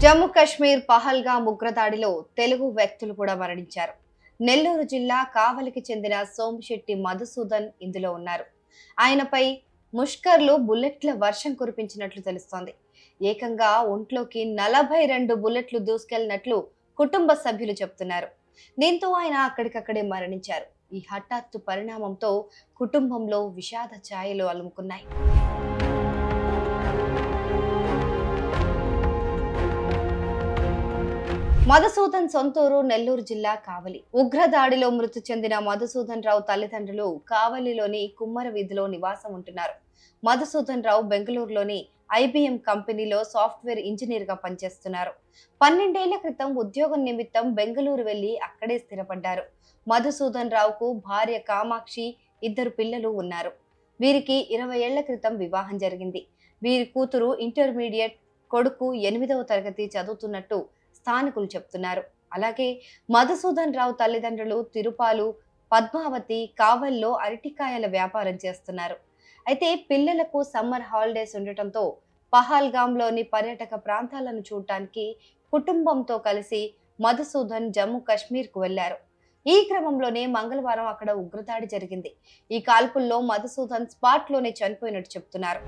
జమ్మూ కాశ్మీర్ పహల్గామ్ ఉగ్రదాడిలో తెలుగు వ్యక్తులు కూడా మరణించారు. నెల్లూరు జిల్లా కావలికి చెందిన సోమిశెట్టి మధుసూదన్ ఇందులో ఉన్నారు. ఆయనపై ముష్కర్లు బుల్లెట్ల వర్షం కురిపించినట్లు తెలుస్తోంది. ఏకంగా ఒంట్లోకి 42 బుల్లెట్లు దూసుకెళ్లినట్లు కుటుంబ సభ్యులు చెప్తున్నారు. దీంతో ఆయన అక్కడికక్కడే మరణించారు. ఈ హఠాత్తు పరిణామంతో కుటుంబంలో విషాద ఛాయలు అలుముకున్నాయి. మధుసూదన్ సొంతూరు నెల్లూరు జిల్లా కావలి. ఉగ్రదాడిలో మృతి చెందిన మధుసూదన్ రావు తల్లిదండ్రులు కావలిలోని కుమ్మర వీధిలో నివాసం ఉంటున్నారు. మధుసూదన్ రావు బెంగళూరులోని IBM కంపెనీలో సాఫ్ట్వేర్ ఇంజనీర్ గా పనిచేస్తున్నారు. 12 ఏళ్ల క్రితం ఉద్యోగం నిమిత్తం బెంగళూరు వెళ్లి అక్కడే స్థిరపడ్డారు. మధుసూదన్ రావుకు భార్య కామాక్షి, 2 పిల్లలు ఉన్నారు. వీరికి 20 ఏళ్ల క్రితం వివాహం జరిగింది. వీరి కూతురు ఇంటర్మీడియట్, కొడుకు 8వ తరగతి చదువుతున్నట్టు స్థానికులు చెప్తున్నారు. అలాగే మధుసూదన్ రావు తల్లిదండ్రులు తిరుపాలు, పద్మావతి కావల్లో అరటికాయల వ్యాపారం చేస్తున్నారు. అయితే పిల్లలకు సమ్మర్ హాలిడేస్ ఉండటంతో పహల్గామ్లోని పర్యాటక ప్రాంతాలను చూడటానికి కుటుంబంతో కలిసి మధుసూదన్ జమ్మూ కాశ్మీర్కు వెళ్లారు. ఈ క్రమంలోనే మంగళవారం అక్కడ ఉగ్రదాడి జరిగింది. ఈ కాల్పుల్లో మధుసూదన్ స్పాట్లోనే చనిపోయినట్టు చెప్తున్నారు.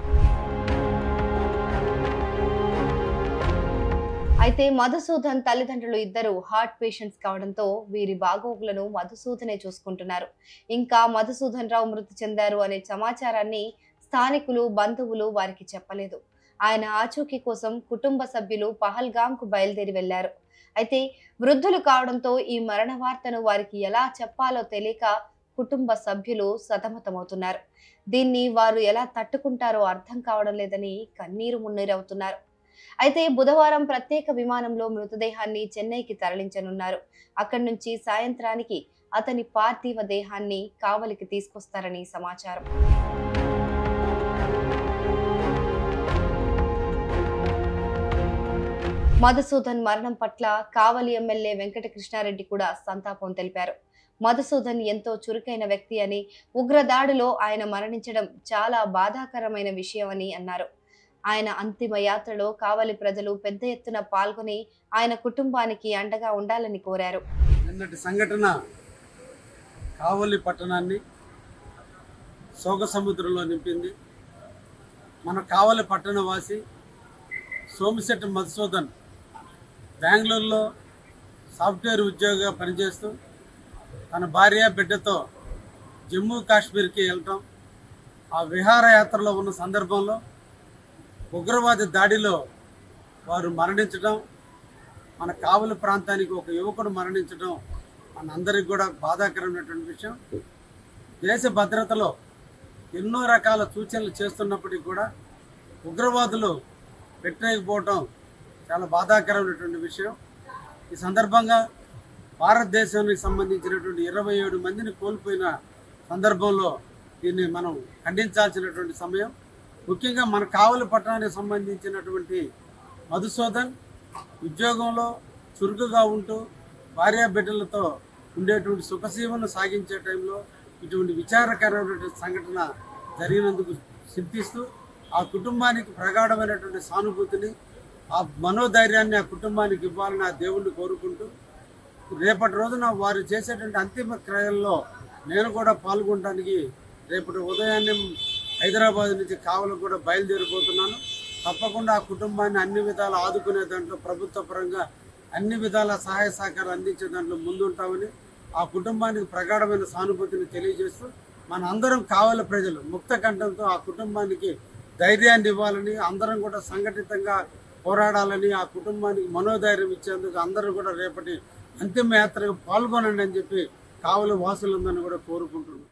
అయితే మధుసూదన్ తల్లిదండ్రులు ఇద్దరు హార్ట్ పేషెంట్స్ కావడంతో వీరి బాగోగులను మధుసూదనే చూసుకుంటున్నారు. ఇంకా మధుసూదన్ రావు మృతి చెందారు అనే సమాచారాన్ని స్థానికులు, బంధువులు వారికి చెప్పలేదు. ఆయన ఆచూకీ కోసం కుటుంబ సభ్యులు పహల్గామ్కు బయలుదేరి వెళ్లారు. అయితే వృద్ధులు కావడంతో ఈ మరణ వార్తను వారికి ఎలా చెప్పాలో తెలియక కుటుంబ సభ్యులు సతమతమవుతున్నారు. దీన్ని వారు ఎలా తట్టుకుంటారో అర్థం కావడం లేదని కన్నీరు మున్నీరవుతున్నారు. అయితే బుధవారం ప్రత్యేక విమానంలో మృతదేహాన్ని చెన్నైకి తరలించనున్నారు. అక్కడి నుంచి సాయంత్రానికి అతని పార్థివ దేహాన్ని కావలికి తీసుకొస్తారని సమాచారం. మధుసూదన్ మరణం పట్ల కావలి ఎమ్మెల్యే వెంకట కృష్ణారెడ్డి కూడా సంతాపం తెలిపారు. మధుసూదన్ ఎంతో చురుకైన వ్యక్తి అని, ఉగ్రదాడిలో ఆయన మరణించడం చాలా బాధాకరమైన విషయం అని అన్నారు. ఆయన అంతిమ యాత్రలో కావలి ప్రజలు పెద్ద ఎత్తున పాల్గొని ఆయన కుటుంబానికి అండగా ఉండాలని కోరారు. నిన్నటి సంఘటన కావలి పట్టణాన్ని శోక సముద్రంలో నింపింది. మన కావలి పట్టణ వాసి సోమిశెట్టి మధుసూదన్ బెంగళూరులో సాఫ్ట్వేర్ ఉద్యోగిగా పనిచేస్తూ తన భార్య, బిడ్డతో జమ్మూ కాశ్మీర్కి వెళ్ళటం, ఆ విహారయాత్రలో ఉన్న సందర్భంలో ఉగ్రవాద దాడిలో వారు మరణించడం, మన కావలి ప్రాంతానికి ఒక యువకుడు మరణించడం మనందరికీ కూడా బాధాకరమైనటువంటి విషయం. దేశ భద్రతలో ఎన్నో రకాల సూచనలు చేస్తున్నప్పటికీ కూడా ఉగ్రవాదులు పెట్టలేకపోవటం చాలా బాధాకరమైనటువంటి విషయం. ఈ సందర్భంగా భారతదేశానికి సంబంధించినటువంటి 27 మందిని కోల్పోయిన సందర్భంలో దీన్ని మనం ఖండించాల్సినటువంటి సమయం. ముఖ్యంగా మన కావలి పట్టణానికి సంబంధించినటువంటి మధుసూదన్ ఉద్యోగంలో చురుకుగా ఉంటూ భార్యా బిడ్డలతో ఉండేటువంటి సుఖసీమను సాగించే టైంలో ఇటువంటి విచారకరమైనటువంటి సంఘటన జరిగినందుకు చింతిస్తూ ఆ కుటుంబానికి ప్రగాఢమైనటువంటి సానుభూతిని, ఆ మనోధైర్యాన్ని ఆ కుటుంబానికి ఇవ్వాలని ఆ దేవుణ్ణి కోరుకుంటూ రేపటి రోజున వారు చేసేటువంటి అంతిమ క్రియల్లో నేను కూడా పాల్గొనడానికి రేపటి ఉదయాన్నే హైదరాబాద్ నుంచి కావలి కూడా బయలుదేరిపోతున్నాను. తప్పకుండా ఆ కుటుంబాన్ని అన్ని విధాలు ఆదుకునే దాంట్లో ప్రభుత్వ పరంగా అన్ని విధాల సహాయ సహకారం అందించే దాంట్లో ముందుంటామని ఆ కుటుంబానికి ప్రగాఢమైన సానుభూతిని తెలియజేస్తూ మన అందరం కావలి ప్రజలు ముక్త కంఠంతో ఆ కుటుంబానికి ధైర్యాన్ని ఇవ్వాలని, అందరం కూడా సంఘటితంగా పోరాడాలని, ఆ కుటుంబానికి మనోధైర్యం ఇచ్చేందుకు అందరూ కూడా రేపటి అంతిమ యాత్రకు పాల్గొనండి అని చెప్పి కావలి వాసులందరినీ కూడా కోరుకుంటున్నాం.